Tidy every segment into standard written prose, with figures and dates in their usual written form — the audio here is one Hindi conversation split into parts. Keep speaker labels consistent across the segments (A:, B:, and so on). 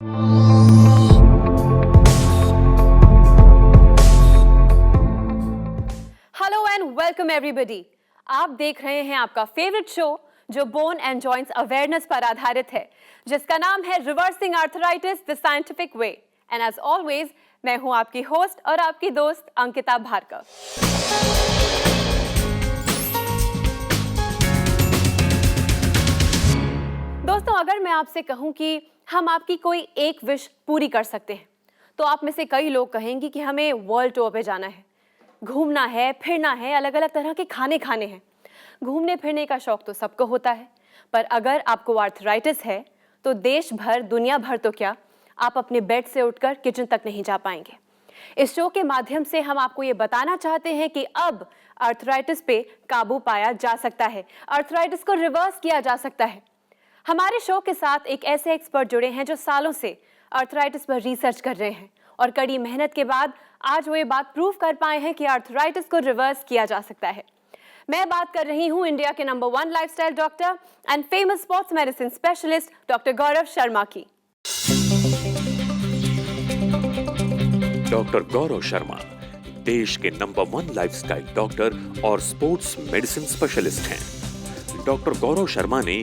A: Hello and welcome everybody. आप देख रहे हैं आपका फेवरेट शो जो बोन एंड जॉइंट्स अवेयरनेस पर आधारित है, जिसका नाम है reversing arthritis the scientific way. And as always मैं हूं आपकी होस्ट और आपकी दोस्त अंकिता भार्गव। दोस्तों, अगर मैं आपसे कहूं कि हम आपकी कोई एक विश पूरी कर सकते हैं, तो आप में से कई लोग कहेंगे कि हमें वर्ल्ड टूर पे जाना है, घूमना है, फिरना है, अलग अलग तरह के खाने खाने हैं। घूमने फिरने का शौक तो सबको होता है, पर अगर आपको आर्थराइटिस है तो देश भर, दुनिया भर तो क्या, आप अपने बेड से उठकर किचन तक नहीं जा पाएंगे। इस शो के माध्यम से हम आपको ये बताना चाहते हैं कि अब आर्थराइटिस पे काबू पाया जा सकता है, आर्थराइटिस को रिवर्स किया जा सकता है। हमारे शो के साथ एक ऐसे एक्सपर्ट जुड़े हैं जो सालों से आर्थराइटिस पर रिसर्च कर रहे हैं और कड़ी मेहनत के बाद आज वो ये बात प्रूव कर पाए हैं कि आर्थराइटिस को रिवर्स किया जा सकता है। मैं बात कर रही हूं इंडिया के number 1 lifestyle doctor and famous sports medicine specialist doctor Gaurav Sharma की।
B: डॉक्टर गौरव शर्मा देश के नंबर 1 लाइफस्टाइल डॉक्टर और स्पोर्ट्स मेडिसिन स्पेशलिस्ट हैं। डॉक्टर गौरव शर्मा ने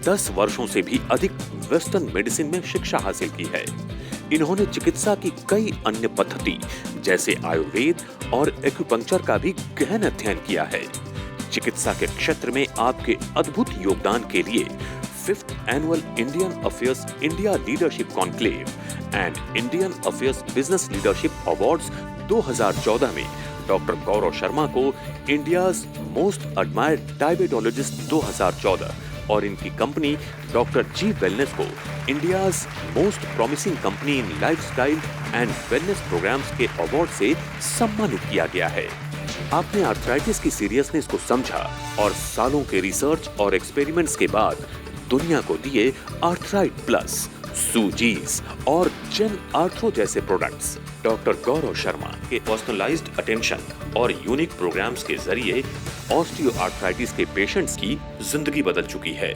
B: 10 वर्षों से भी अधिक वेस्टर्न मेडिसिन में शिक्षा हासिल की है। इन्होंने चिकित्सा की कई अन्य पद्धति जैसे आयुर्वेद और एक्यूपंक्चर का भी गहन अध्ययन किया है। चिकित्सा के क्षेत्र में आपके अद्भुत योगदान के लिए 5th annual Indian affairs India leadership conclave and Indian affairs business leadership awards 2014 में डॉक्टर गौरव शर्मा को इंडियाज मोस्ट एडमायर्ड डायबिटोलॉजिस्ट 2014 और इनकी कंपनी डॉक्टर जी वेलनेस को India's most promising company in lifestyle and wellness programmes के अवार्ड से सम्मानित किया गया है। आपने आर्थराइटिस की सीरियसनेस को समझा और सालों के रिसर्च और एक्सपेरिमेंट्स के बाद दुनिया को दिए आर्थराइट प्लस, सूजीज और जेन आर्थरो जैसे प्रोडक्ट्स। डॉक्टर गौरव शर्मा के पर्सनलाइज्ड अटेंशन और यूनिक प्रोग्राम्स के जरिए ऑस्टियोआर्थराइटिस के पेशेंट्स की जिंदगी बदल चुकी है।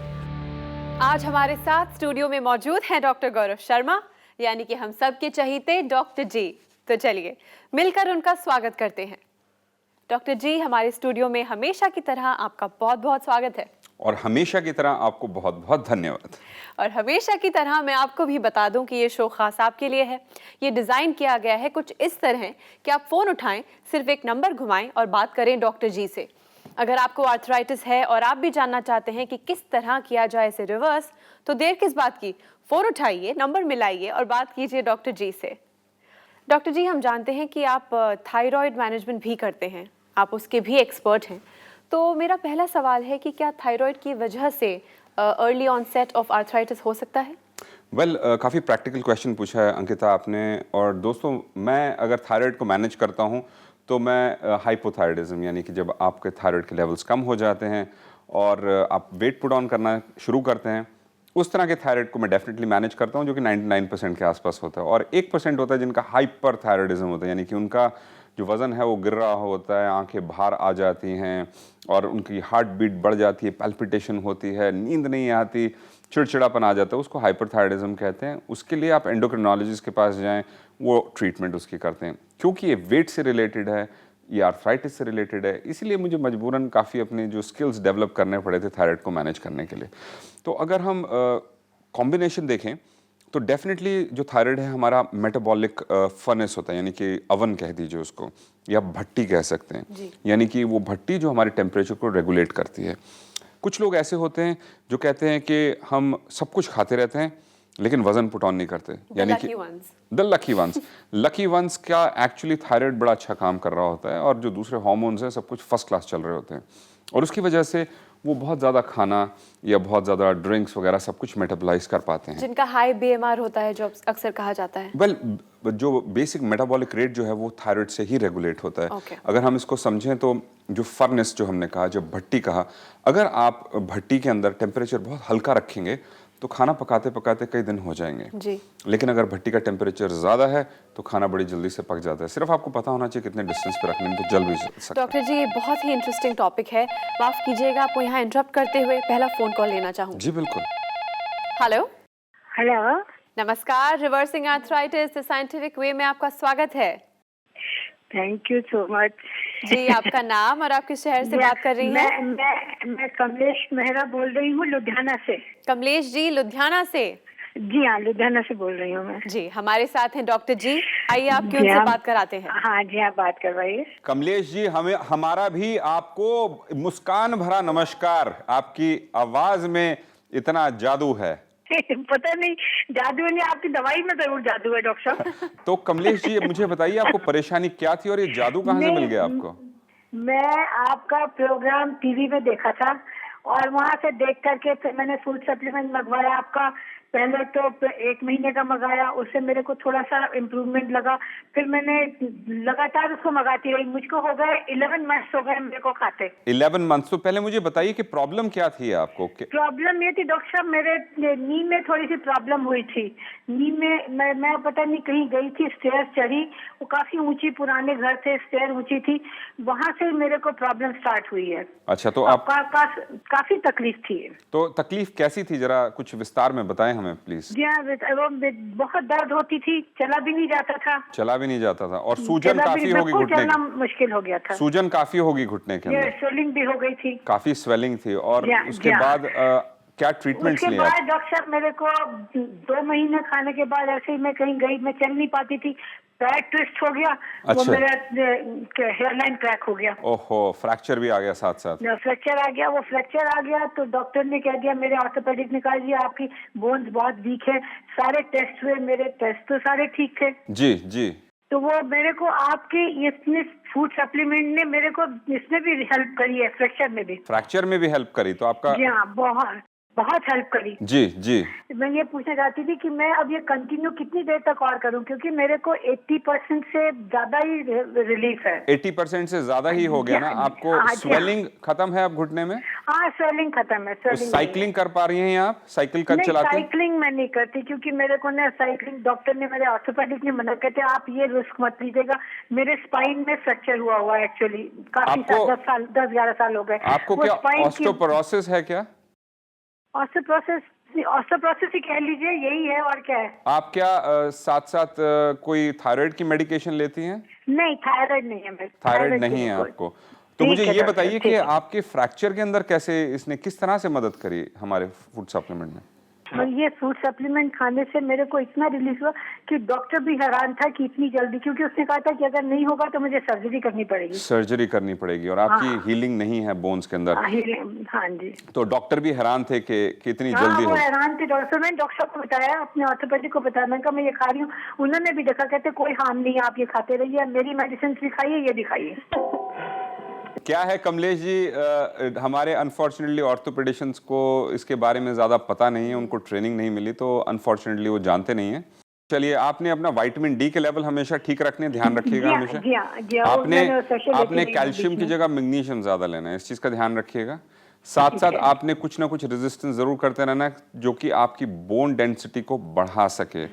A: आज हमारे साथ स्टूडियो में मौजूद हैं डॉक्टर गौरव शर्मा, यानी कि हम सबके चहीते डॉक्टर जी। तो चलिए मिलकर उनका स्वागत करते हैं। डॉक्टर जी, हमारे स्टूडियो में हमेशा की तरह आपका बहुत बहुत स्वागत है।
C: और हमेशा की तरह आपको बहुत बहुत धन्यवाद।
A: और हमेशा की तरह मैं आपको भी बता दूं कि ये शो खास आपके लिए है। ये डिज़ाइन किया गया है कुछ इस तरह कि आप फ़ोन उठाएं, सिर्फ एक नंबर घुमाएं और बात करें डॉक्टर जी से। अगर आपको आर्थराइटिस है और आप भी जानना चाहते हैं कि किस तरह किया जाए इसे रिवर्स, तो देर किस बात की, फ़ोन उठाइए, नंबर मिलाइए और बात कीजिए डॉक्टर जी से। डॉक्टर जी, हम जानते हैं कि आप थायराइड मैनेजमेंट भी करते हैं, आप उसके भी एक्सपर्ट हैं। तो मेरा पहला सवाल है कि क्या थायराइड की वजह से अर्ली ऑनसेट ऑफ आर्थराइटिस हो सकता है?
C: काफ़ी प्रैक्टिकल क्वेश्चन पूछा है अंकिता आपने। और दोस्तों, मैं अगर थायराइड को मैनेज करता हूं तो मैं हाइपोथायराइडिज्म, यानी कि जब आपके थायराइड के लेवल्स कम हो जाते हैं और आप वेट पुट ऑन करना शुरू करते हैं, उस तरह के थायराइड को मैं डेफिनेटली मैनेज करता हूं, जो कि 99% के आसपास होता है। और 1% होता है जिनका हाइपर थायराइडिज्म होता है, यानी कि उनका जो वज़न है वो गिर रहा होता है, आंखें बाहर आ जाती हैं और उनकी हार्ट बीट बढ़ जाती है, पैल्पिटेशन होती है, नींद नहीं आती, चिड़चिड़ापन आ जाता है। उसको हाइपरथायराइडिज्म कहते हैं। उसके लिए आप एंडोक्रिनोलॉजिस्ट के पास जाएं, वो ट्रीटमेंट उसकी करते हैं। क्योंकि ये वेट से रिलेटेड है, ये आर्थराइटिस से रिलेटेड है, इसीलिए मुझे मजबूरन काफ़ी अपने जो स्किल्स डेवलप करने पड़े थे थायराइड को मैनेज करने के लिए। तो अगर हम कॉम्बिनेशन देखें तो डेफिनेटली जो थायराइड है हमारा मेटाबॉलिक फर्नेस होता है, यानी कि अवन कह दीजिए उसको, या भट्टी कह सकते हैं। यानी कि वो भट्टी जो हमारे टेम्परेचर को रेगुलेट करती है। कुछ लोग ऐसे होते हैं जो कहते हैं कि हम सब कुछ खाते रहते हैं लेकिन वजन पुट ऑन नहीं करते, यानी कि द लकी वंस क्या एक्चुअली थायराइड बड़ा अच्छा काम कर रहा होता है और जो दूसरे हार्मोन्स हैं सब कुछ फर्स्ट क्लास चल रहे होते हैं, और उसकी वजह से वो बहुत ज़्यादा खाना या बहुत ज़्यादा ड्रिंक्स वगैरह सब कुछ मेटाबोलाइज कर पाते हैं।
A: जिनका हाई बीएमआर होता है, जो अक्सर कहा जाता है।
C: जो बेसिक मेटाबॉलिक रेट जो है वो थायराइड से ही रेगुलेट होता है। अगर हम इसको समझें तो जो फर्नेस जो हमने कहा, जब भट्टी कहा, अगर आप भट्टी के अंदर टेम्परेचर बहुत हल्का रखेंगे तो खाना पकाते पकाते कई दिन हो जाएंगे जी। लेकिन अगर भट्टी का टेम्परेचर ज़्यादा है तो खाना बड़ी जल्दी से पक जाता है। सिर्फ आपको पता होना चाहिए कितने डिस्टेंस पे रखने में, तो जल भी सकता है।
A: डॉक्टर जी, ये बहुत ही इंटरेस्टिंग टॉपिक है, माफ कीजिएगा आपको यहाँ इंटरप्ट करते हुए पहला फ़ोन कॉल लेना चाहूँ।
C: जी बिल्कुल।
A: हेलो
D: हेलो,
A: नमस्कार, रिवर्सिंग आर्थराइटिस साइंटिफिक वे में आपका स्वागत है।
D: Thank you so much.
A: जी, आपका नाम और आप किस शहर से बात कर रही हैं?
D: मैं कमलेश मेहरा बोल रही हूँ लुधियाना से।
A: कमलेश जी, लुधियाना से।
D: जी हाँ, लुधियाना से बोल रही हूँ मैं।
A: जी, हमारे साथ हैं डॉक्टर जी। आइए आपकी
D: जी
A: उनसे
D: हाँ।
A: बात कराते हैं।
D: हाँ जी हाँ, बात करवाइए।
C: कमलेश जी, हमारा भी आपको मुस्कान भरा नमस्कार। आपकी आवाज में इतना जादू है।
D: पता नहीं जादू नहीं, आपकी दवाई में जरूर जादू है डॉक्टर साहब।
C: तो कमलेश जी, मुझे बताइए आपको परेशानी क्या थी और ये जादू कहाँ से मिल गया आपको?
D: मैं आपका प्रोग्राम टीवी में देखा था और वहाँ से देख करके फिर मैंने फूड सप्लीमेंट मंगवाया आपका। पहले तो 1 महीने का मंगाया, उससे मेरे को थोड़ा सा इम्प्रूवमेंट लगा। फिर मैंने लगातार उसको मंगाती रही। मुझको हो गए 11 मंथ्स हो गए मेरे को खाते।
C: 11 मंथ्स। तो पहले मुझे बताइए कि प्रॉब्लम क्या थी आपको?
D: प्रॉब्लम ये थी डॉक्टर साहब, मेरे नी में थोड़ी सी प्रॉब्लम हुई थी। नी में मैं पता नहीं कहीं गई थी, स्टेयर चढ़ी, वो काफी ऊंची, पुराने घर थे, स्टेयर ऊंची थी, वहां से मेरे को प्रॉब्लम स्टार्ट हुई है।
C: अच्छा, तो आप
D: काफी तकलीफ थी।
C: तो तकलीफ कैसी थी, जरा कुछ विस्तार में बताएं हमें प्लीज।
D: जी हाँ, वो बहुत दर्द होती थी, चला भी नहीं जाता था।
C: चला भी नहीं जाता था और सूजन काफी होगी घुटने
D: चलना
C: की?
D: मुश्किल हो गया था।
C: सूजन काफी होगी घुटने के अंदर?
D: स्वेलिंग भी हो गई थी,
C: काफी स्वेलिंग थी। और
D: जी,
C: उसके
D: जी।
C: बाद क्या ट्रीटमेंट
D: उसके
C: लिए
D: बाद
C: आप?
D: डॉक्टर साहब मेरे को 2 महीने खाने के बाद ऐसे ही मैं कहीं गई, मैं चल नहीं पाती थी, पैर ट्विस्ट हो गया। वो
C: अच्छा।
D: मेरा हेयरलाइन क्रैक हो गया।
C: ओहो, फ्रैक्चर भी आ गया साथ साथ?
D: फ्रैक्चर आ गया। वो फ्रैक्चर आ गया तो डॉक्टर ने कह दिया, मेरे ऑर्थोपेडिक ने कहा जी आपकी बोन्स बहुत वीक है। सारे टेस्ट हुए, मेरे टेस्ट तो सारे ठीक थे।
C: जी जी।
D: तो वो मेरे को आपके इसने फूड सप्लीमेंट ने मेरे को इसमें भी हेल्प करी है, फ्रैक्चर में भी।
C: फ्रैक्चर में भी हेल्प करी तो आपका?
D: जी हाँ, बहुत बहुत हेल्प करी।
C: जी जी।
D: मैं ये पूछना चाहती थी कि मैं अब ये कंटिन्यू कितनी देर तक और करूं, क्योंकि मेरे को 80% से ज्यादा ही रिलीफ है।
C: 80% से ज्यादा ही हो गया ना आपको?
D: हाँ जी,
C: स्वेलिंग खत्म है अब घुटने में?
D: हाँ, स्वेलिंग खत्म है।
C: तो
D: स्वेलिंग
C: साइकिलिंग कर पा रही हैं आप? साइकिल कर
D: नहीं,
C: चलाती?
D: साइकिलिंग मैं नहीं करती, क्योंकि मेरे को ना साइकिलिंग डॉक्टर ने, मेरे ऑर्थोपेडिक ने मना कहते आप ये रिस्क मत लीजिएगा। मेरे स्पाइन में फ्रैक्चर हुआ एक्चुअली, काफी 10-11 साल हो गए।
C: आपको क्या ऑस्टियोपोरोसिस है क्या?
D: ऑस्टियोपोरोसिस ही कह लीजिए, यही है और क्या है।
C: आप क्या साथ साथ कोई थायराइड की मेडिकेशन लेती हैं?
D: नहीं, थायराइड नहीं है मेरे।
C: थायराइड नहीं है आपको? तो मुझे ये बताइए कि आपके फ्रैक्चर के अंदर कैसे, इसने किस तरह से मदद करी हमारे फूड सप्लीमेंट में?
D: ये फूड सप्लीमेंट खाने से मेरे को इतना रिलीफ हुआ कि डॉक्टर भी हैरान था कि इतनी जल्दी, क्योंकि उसने कहा था कि अगर नहीं होगा तो मुझे सर्जरी करनी पड़ेगी।
C: सर्जरी करनी पड़ेगी और आपकी हीलिंग नहीं है बोन्स के अंदर?
D: हाँ जी।
C: तो डॉक्टर भी हैरान थे कि इतनी जल्दी हो?
D: हैरान थे डॉक्टर। मैंने डॉक्टर को बताया, अपने ऑर्थोपेडिक को बताया, मैंने कहा मैं ये खा रही हूँ। उन्होंने भी देखा, कहते कोई हार्म नहीं है, आप ये खाते रहिए, मेरी मेडिसिन भी खाइए, ये भी खाइए।
C: क्या है कमलेश जी, हमारे अनफॉर्चुनेटली ऑर्थोपेडिशियंस को इसके बारे में ज़्यादा पता नहीं है, उनको ट्रेनिंग नहीं मिली, तो अनफॉर्चुनेटली वो जानते नहीं हैं। चलिए, आपने अपना विटामिन डी के लेवल हमेशा ठीक रखने, ध्यान रखिएगा हमेशा। आपने कैल्शियम की जगह मैग्नीशियम ज़्यादा लेना है, इस चीज़ का ध्यान रखिएगा। साथ साथ आपने कुछ ना कुछ रेजिस्टेंस ज़रूर करते रहना है, जो कि आपकी बोन डेंसिटी को बढ़ा सके।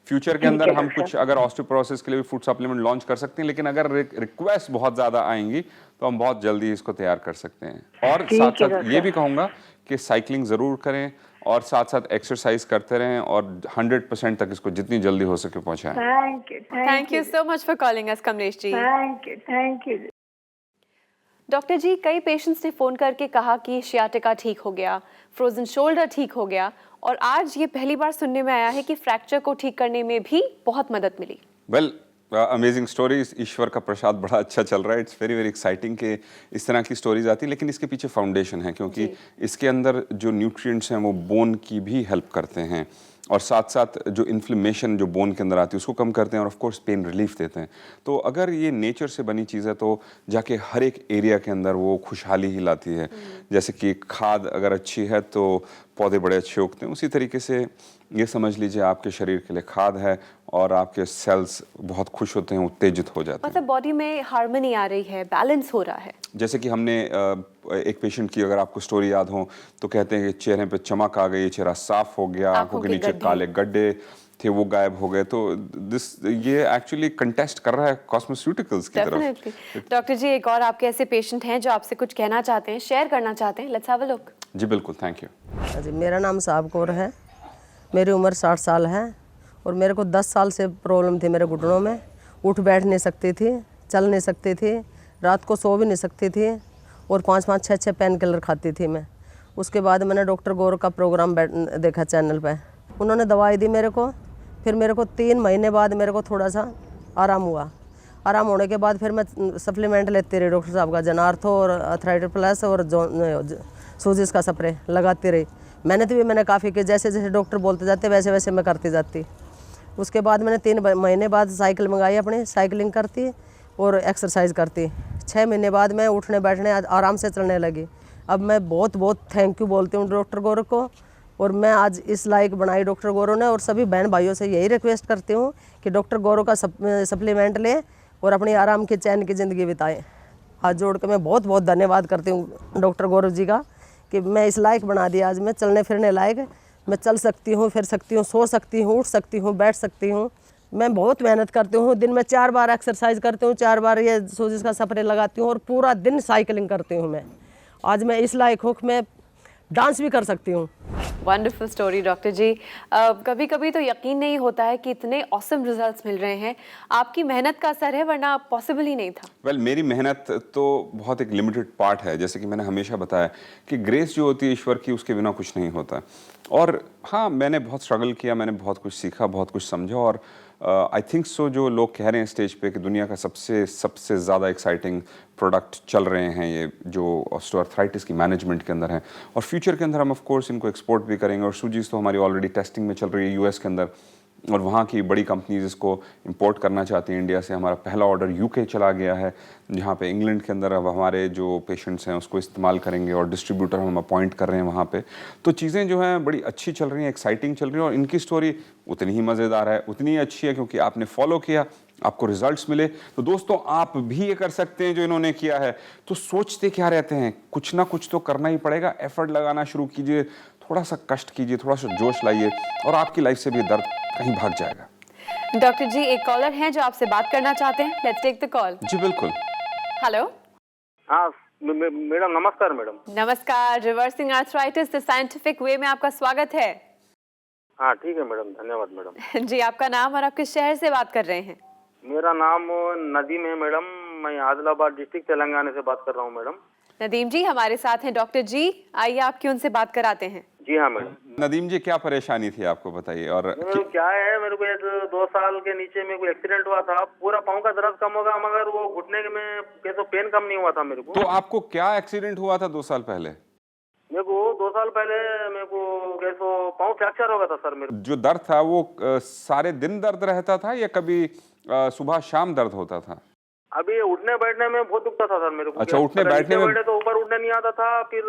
C: फ्यूचर के अंदर हम कुछ अगर ऑस्टियोपोरोसिस के लिए भी फूड सप्लीमेंट लॉन्च कर सकते हैं, लेकिन अगर रिक्वेस्ट बहुत ज़्यादा आएंगी तो हम बहुत जल्दी इसको तैयार कर सकते हैं। और साथ साथ ये भी कहूँगा कि साइकिलिंग ज़रूर करें और साथ साथ एक्सरसाइज करते रहें और 100% तक इसको जितनी जल्दी हो सके पहुँचाएं।
A: Thank you so much for calling us Kamlesh ji.
D: Thank you.
A: Doctor ji, कई पेशेंट्स ने फ़ोन करके कहा कि शियाटिका ठीक हो गया, फ्रोजन शोल्डर ठीक हो गया, और आज ये पहली बार सुनने में आया है कि फ्रैक्चर को ठीक करने में भी बहुत मदद मिली।
C: वेल, अमेजिंग स्टोरीज, ईश्वर का प्रसाद बड़ा अच्छा चल रहा है। इट्स वेरी वेरी एक्साइटिंग कि इस तरह की स्टोरीज आती है, लेकिन इसके पीछे फाउंडेशन है, क्योंकि इसके अंदर जो न्यूट्रिएंट्स हैं वो बोन की भी हेल्प करते हैं और साथ साथ जो इन्फ्लेमेशन जो बोन के अंदर आती है उसको कम करते हैं और ऑफ कोर्स पेन रिलीफ देते हैं। तो अगर ये नेचर से बनी चीज़ है तो जाके हर एक एरिया के अंदर वो खुशहाली ही लाती है। जैसे कि खाद अगर अच्छी है तो पौधे बड़े अच्छे उगते हैं, उसी तरीके से ये समझ लीजिए आपके शरीर के लिए खाद है और आपके सेल्स बहुत खुश होते हैं, उत्तेजित हो जाते हैं।
A: मतलब बॉडी में हार्मनी आ रही है, बैलेंस हो रहा है।
C: जैसे कि हमने एक पेशेंट की अगर आपको स्टोरी याद हो तो कहते हैं कि चेहरे पे चमक आ गई, चेहरा साफ हो गया, आंखों के नीचे काले गड्ढे थे वो गायब हो गए। तो ये एक्चुअली कंटेस्ट कर रहा है कॉस्मेस्यूटिकल्स की तरफ।
A: डॉक्टर जी, एक और आपके ऐसे पेशेंट हैं जो आपसे कुछ कहना चाहते हैं, शेयर करना चाहते हैं। Let's have a look.
C: जी बिल्कुल, थैंक यू।
E: मेरा नाम साहब कौर है, मेरी उम्र 60 साल है। और मेरे को 10 साल से प्रॉब्लम थी मेरे घुटनों में, उठ बैठ नहीं सकती थी, चल नहीं सकती थी, रात को सो भी नहीं सकती थी और 5-5 6-6 पेन किलर खाती थी मैं। उसके बाद मैंने डॉक्टर गौर का प्रोग्राम देखा चैनल पे, उन्होंने दवाई दी मेरे को। फिर मेरे को 3 महीने बाद मेरे को थोड़ा सा आराम हुआ। आराम होने के बाद फिर मैं सप्लीमेंट लेती रही डॉक्टर साहब का, जनार्थो और अथराइड प्लस और सूजिस का स्प्रे लगाती रही। मेहनत भी मैंने काफ़ी की, जैसे जैसे डॉक्टर बोलते जाते वैसे वैसे मैं करती जाती। उसके बाद मैंने 3 महीने बाद साइकिल मंगाई अपनी, साइकिलिंग करती और एक्सरसाइज करती। 6 महीने बाद मैं उठने बैठने आराम से चलने लगी। अब मैं बहुत बहुत थैंक यू बोलती हूँ डॉक्टर गौरव को, और मैं आज इस लायक बनाई डॉक्टर गौरव ने। और सभी बहन भाइयों से यही रिक्वेस्ट करती हूँ कि डॉक्टर गौरव का सप्लीमेंट लें और अपनी आराम की चैन की ज़िंदगी बिताएं। हाथ जोड़ के मैं बहुत बहुत धन्यवाद करती हूँ डॉक्टर गौरव जी का कि मैं इस लायक बना दिया आज, मैं चलने फिरने लायक, मैं चल सकती हूँ, फिर सकती हूँ, सो सकती हूँ, उठ सकती हूँ, बैठ सकती हूँ। मैं बहुत मेहनत करती हूँ, दिन में 4 बार एक्सरसाइज करती हूँ, 4 बार ये सूजिस का स्प्रे लगाती हूँ और पूरा दिन साइकिलिंग करती हूँ मैं। आज मैं इस लायक हूँ कि मैं डांस भी कर सकती हूँ।
A: वंडरफुल स्टोरी डॉक्टर जी। कभी कभी तो यकीन नहीं होता है कि इतने ऑसम रिजल्ट्स मिल रहे हैं। आपकी मेहनत का असर है, वरना पॉसिबल ही नहीं था।
C: वेल मेरी मेहनत तो बहुत एक लिमिटेड पार्ट है, जैसे कि मैंने हमेशा बताया कि ग्रेस जो होती है ईश्वर की, उसके बिना कुछ नहीं होता। और हाँ, मैंने बहुत स्ट्रगल किया, मैंने बहुत कुछ सीखा, बहुत कुछ समझा। और आई थिंक सो जो लोग कह रहे हैं स्टेज पे कि दुनिया का सबसे ज़्यादा एक्साइटिंग प्रोडक्ट चल रहे हैं ये जो ऑस्टियोआर्थराइटिस की मैनेजमेंट के अंदर है, और फ्यूचर के अंदर हम ऑफ कोर्स इनको एक्सपोर्ट भी करेंगे। और सूजीज तो हमारी ऑलरेडी टेस्टिंग में चल रही है यूएस के अंदर, और वहाँ की बड़ी कंपनीज इसको इंपोर्ट करना चाहती हैं इंडिया से। हमारा पहला ऑर्डर यूके चला गया है, जहाँ पे इंग्लैंड के अंदर अब हमारे जो पेशेंट्स हैं उसको इस्तेमाल करेंगे, और डिस्ट्रीब्यूटर हम अपॉइंट कर रहे हैं वहाँ पे। तो चीज़ें जो हैं बड़ी अच्छी चल रही हैं, एक्साइटिंग चल रही हैं, और इनकी स्टोरी उतनी ही मज़ेदार है, उतनी ही अच्छी है, क्योंकि आपने फॉलो किया, आपको रिजल्ट्स मिले। तो दोस्तों आप भी ये कर सकते हैं जो इन्होंने किया है। तो सोचते क्या रहते हैं, कुछ ना कुछ तो करना ही पड़ेगा। एफर्ट लगाना शुरू कीजिए, थोड़ा सा कष्ट कीजिए, थोड़ा सा जोश लाइए, और आपकी लाइफ से भी दर्द कहीं भाग जाएगा।
A: डॉक्टर जी, एक कॉलर हैं जो आपसे बात करना चाहते हैं। Let's take the call.
C: जी बिल्कुल।
A: हेलो।
F: हाँ मैडम, नमस्कार मैडम।
A: नमस्कार। Reversing arthritis the scientific way में आपका स्वागत है।
F: हाँ ठीक है मैडम, धन्यवाद मैडम।
A: जी, आपका नाम और आप किस शहर से बात कर रहे हैं?
F: मेरा नाम नदीम है मैडम, मैं आदिलाबाद डिस्ट्रिक्ट तेलंगाना से बात कर रहा हूँ मैडम।
A: नदीम जी हमारे साथ हैं डॉक्टर जी, आइए आपकी उनसे बात कराते हैं।
F: जी हाँ मैडम।
C: नदीम जी, क्या परेशानी थी आपको, बताइए। और
F: क्या है, मेरे को 2 साल के नीचे मेरे को एक्सीडेंट हुआ था। पूरा पाँव का दर्द कम होगा, मगर वो घुटने में कैसे पेन कम नहीं हुआ था मेरे को।
C: तो आपको क्या एक्सीडेंट हुआ था 2 साल पहले?
F: मेरे को 2 साल पहले मेरे को कैसे पाँव फ्रैक्चर हो गया था सर। मेरे
C: जो दर्द था वो सारे दिन दर्द रहता था या कभी सुबह शाम दर्द होता था?
F: अभी उठने बैठने में बहुत दुखता था सर मेरे को।
C: अच्छा, उठने बैठने में
F: तो ऊपर उठने नहीं आता था, फिर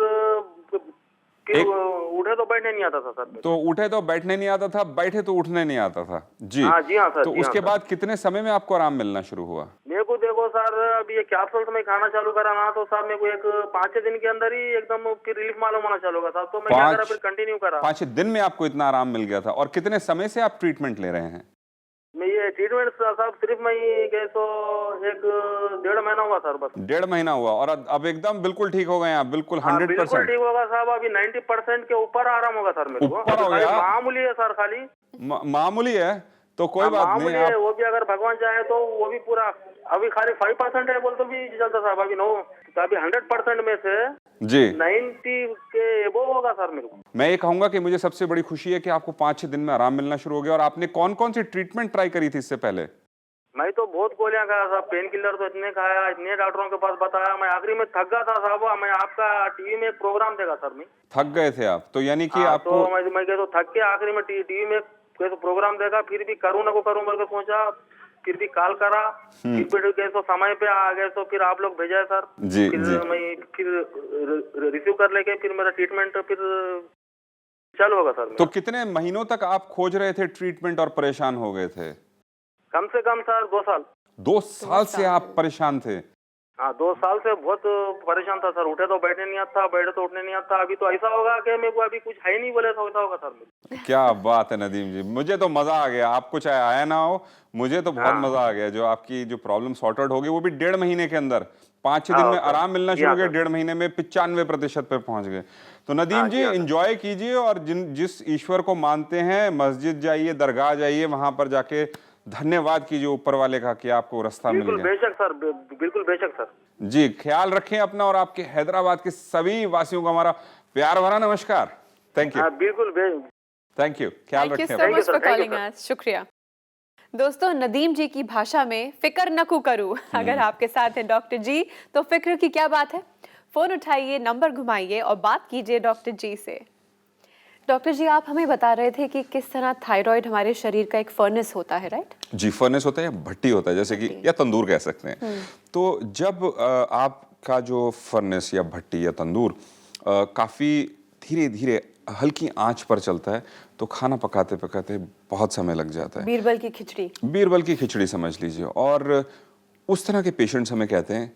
F: उठे तो बैठने नहीं आता था सर।
C: तो उठे तो बैठने नहीं आता था, बैठे तो उठने नहीं आता था। जी
F: हाँ जी हाँ सर।
C: तो उसके बाद कितने समय में आपको आराम मिलना शुरू हुआ?
F: मेरे को देखो सर, अभी ये कैप्सूल्स में खाना चालू करा ना, तो सर मेरे को एक 5-6 दिन के अंदर ही एकदम फिर रिलीफ मालूम होना चालू हुआ था। तो मैं क्या करा, फिर कंटिन्यू करा।
C: 5 दिन में आपको इतना आराम मिल गया था? और कितने समय से आप ट्रीटमेंट ले रहे हैं?
F: मैं ये ट्रीटमेंट साहब सिर्फ मैं कैसो 1-1.5 महीना हुआ सर, बस
C: 1.5 महीना हुआ, और अब एकदम बिल्कुल ठीक हो गए आप? बिल्कुल 100%?
F: बिल्कुल ठीक होगा साहब, अभी 90% के ऊपर आराम होगा सर मेरे को।
C: ऊपर हो गया?
F: मामूली है सर, खाली
C: मामूली है तो कोई बात नहीं।
F: मामूली है, वो भी अगर भगवान चाहे तो वो भी पूरा, अभी खाली 5% है बोल तो भी चलता साहब। अभी 9 तो अभी 100% में से
C: जी
F: 90 के एबो होगा सर मेरे को।
C: मैं ये कहूंगा कि मुझे सबसे बड़ी खुशी है कि आपको 5-6 दिन में आराम मिलना शुरू हो गया। और आपने कौन कौन सी ट्रीटमेंट ट्राई करी थी इससे पहले?
F: मैं तो बहुत गोलियां खाया साहब, पेन किलर तो इतने खाया, इतने डॉक्टरों के पास बताया, मैं आखिरी में थक गया था साहब। मैं आपका टीवी में एक प्रोग्राम देखा सर, मैं
C: थक गए थे आप? तो यानी कि आपको
F: तो मैं तो थक के आखिरी में टीवी में प्रोग्राम देखा, फिर भी करूँ ना को करूँ बोल के सोचा, फिर भी कॉल करा, फिर गए तो समय पे आ गए, तो फिर आप लोग भेजा है सर।
C: जी
F: फिर
C: जी
F: मैं फिर रिसीव कर लेके फिर मेरा ट्रीटमेंट फिर चालू होगा सर।
C: तो कितने महीनों तक आप खोज रहे थे ट्रीटमेंट और परेशान हो गए थे?
F: कम से कम सर 2 साल।
C: 2 साल से आप परेशान थे?
F: हाँ, 2 साल से बहुत परेशान था सर। उठे तो बैठने नहीं आता, बैठे तो उठने नहीं आता। अभी तो ऐसा होगा कि मेरे को अभी कुछ है ही नहीं बोले तो ऐसा होगा सर।
C: क्या बात है नदीम जी, मुझे तो मजा आ गया। आपको चाहे आया ना हो, मुझे तो बहुत मजा आ गया। जो आपकी जो प्रॉब्लम सॉर्ट आउट हो गई वो भी 1.5 महीने के अंदर, 5-6 दिन में आराम मिलना शुरू हो गया, 1.5 महीने में 95% पे पहुंच गए। तो नदीम जी एंजॉय कीजिए और जिस ईश्वर को मानते हैं मस्जिद जाइए, दरगाह जाइए, वहां पर जाके धन्यवाद कीजिए ऊपर वाले का कि आपको रास्ता मिल
F: बिल्कुल
C: गया।
F: बेशक सर, बिल्कुल बेशक सर।
C: जी, ख्याल रखें अपना और आपके हैदराबाद के सभी वासियों को हमारा प्यार भरा नमस्कार। Thank you.
F: हाँ, बिल्कुल
C: थैंक यू, ख्याल
A: थैंक यू
C: रखें
A: सो
C: अपना।
A: मच फॉर कॉलिंग अस। शुक्रिया। दोस्तों, नदीम जी की भाषा में फिक्र नकू करूं। अगर आपके साथ हैं डॉक्टर जी तो फिक्र की क्या बात है। फोन उठाइए, नंबर घुमाइए और बात कीजिए डॉक्टर जी से। डॉक्टर जी, आप हमें बता रहे थे कि किस तरह थायराइड हमारे शरीर का एक फर्नेस होता है, राइट?
C: जी, फर्नेस होता है या भट्टी होता है, जैसे कि या तंदूर कह सकते हैं। तो जब आपका जो फर्नेस या भट्टी या तंदूर काफ़ी धीरे धीरे हल्की आंच पर चलता है तो खाना पकाते पकाते बहुत समय लग जाता है।
A: बीरबल की खिचड़ी।
C: बीरबल की खिचड़ी समझ लीजिए। और उस तरह के पेशेंट्स हमें कहते हैं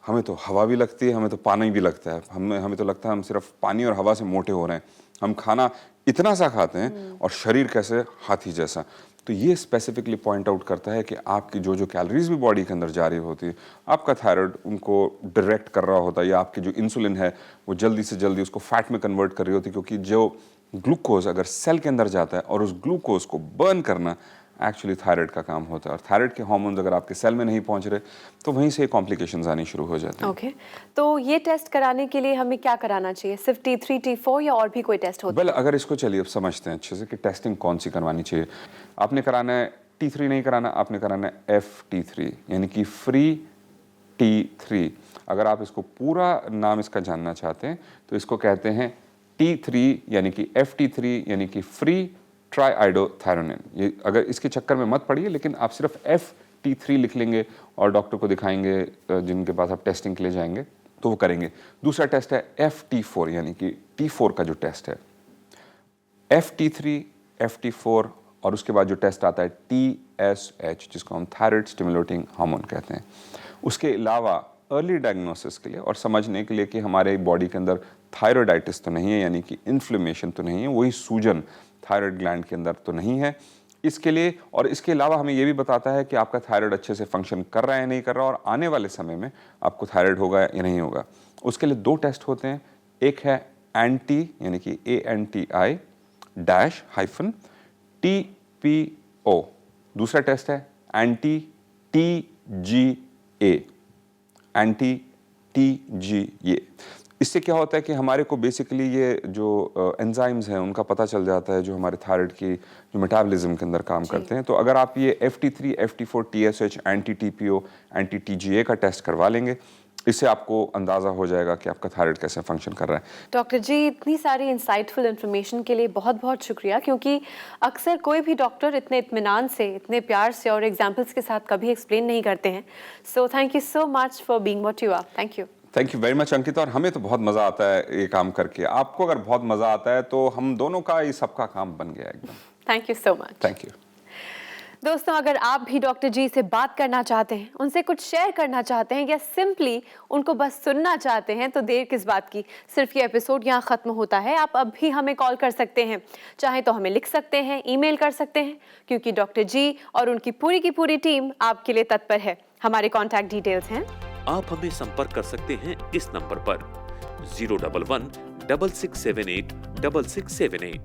C: हमें तो हवा भी लगती है, हमें तो पानी भी लगता है, हमें तो लगता है हम सिर्फ पानी और हवा से मोटे हो रहे हैं, हम खाना इतना सा खाते हैं और शरीर कैसे हाथी जैसा। तो ये स्पेसिफिकली पॉइंट आउट करता है कि आपकी जो कैलोरीज भी बॉडी के अंदर जा रही होती है, आपका थायराइड उनको डायरेक्ट कर रहा होता है, या आपकी जो इंसुलिन है वो जल्दी से जल्दी उसको फैट में कन्वर्ट कर रही होती है, क्योंकि जो ग्लूकोज अगर सेल के अंदर जाता है और उस ग्लूकोज को बर्न करना एक्चुअली थायराइड का काम होता है। और थायराइड के हार्मोन्स अगर आपके सेल में नहीं पहुंच रहे तो वहीं से कॉम्प्लिकेशंस आनी शुरू हो जाते हैं।
A: ओके, तो ये टेस्ट कराने के लिए हमें क्या कराना चाहिए? सिर्फ T3, T4 या और भी कोई टेस्ट होता है?
C: वेल, अगर इसको चलिए अब समझते हैं अच्छे से कि टेस्टिंग कौन सी करवानी चाहिए। आपने कराना है T3 नहीं कराना, आपने कराना है FT3 यानी कि फ्री T3। अगर आप इसको पूरा नाम इसका जानना चाहते हैं तो इसको कहते हैं T3 यानी कि FT3 यानी कि फ्री ट्राईआइडोथायरोनिन। ये अगर इसके चक्कर में मत पड़िए, लेकिन आप सिर्फ FT3 लिख लेंगे और डॉक्टर को दिखाएंगे, जिनके पास आप टेस्टिंग के लिए जाएंगे तो वो करेंगे। दूसरा टेस्ट है FT4 यानी कि T4 का जो टेस्ट है। FT3, FT4 और उसके बाद जो टेस्ट आता है TSH, जिसको हम थायराइड स्टिमुलेटिंग हार्मोन कहते हैं। उसके अलावा अर्ली डायग्नोसिस के लिए और समझने के लिए कि हमारे बॉडी के अंदर थायराइडाइटिस तो नहीं है, यानी कि इन्फ्लेमेशन तो नहीं है, वही सूजन थायराइड ग्लैंड के अंदर तो नहीं है, इसके लिए। और इसके अलावा हमें ये भी बताता है कि आपका थायराइड अच्छे से फंक्शन कर रहा है या नहीं कर रहा, और आने वाले समय में आपको थायराइड होगा या नहीं होगा। उसके लिए 2 टेस्ट होते हैं, एक है एंटी यानी कि ANTI-TPO, दूसरा टेस्ट है एंटी TGA, एंटी TGA। इससे क्या होता है कि हमारे को बेसिकली ये जो एंजाइम्स हैं उनका पता चल जाता है जो हमारे थायराइड की जो मेटाबॉलिज्म के अंदर काम करते हैं। तो अगर आप ये FT3, FT4, TSH, anti TPO, anti TGA का टेस्ट करवा लेंगे, इससे आपको अंदाज़ा हो जाएगा कि आपका थायराइड कैसे फंक्शन कर रहा है।
A: डॉक्टर जी, इतनी सारी इंसाइटफुल इन्फॉर्मेशन के लिए बहुत बहुत शुक्रिया, क्योंकि अक्सर कोई भी डॉक्टर इतने इत्मीनान से, इतने प्यार से और एग्जाम्पल्स के साथ कभी एक्सप्लेन नहीं करते हैं। So thank you so much for being what you are. Thank you.
C: Thank you very much Ankita. और हमें तो बहुत मज़ा आता है ये काम करके। आपको अगर बहुत मज़ा आता है तो हम दोनों का ये सबका काम बन गया एकदम।
A: Thank you so much.
C: Thank you.
A: दोस्तों, अगर आप भी डॉक्टर जी से बात करना चाहते हैं, उनसे कुछ शेयर करना चाहते हैं या सिंपली उनको बस सुनना चाहते हैं तो देर किस बात की। सिर्फ ये एपिसोड यहाँ ख़त्म होता है, आप अब भी हमें कॉल कर सकते हैं, चाहे तो हमें लिख सकते हैं, ईमेल कर सकते हैं, क्योंकि डॉक्टर जी और उनकी पूरी की पूरी टीम आपके लिए तत्पर है। हमारे कॉन्टैक्ट डिटेल्स हैं।
B: आप हमें संपर्क कर सकते हैं इस नंबर पर 011 6678 6678।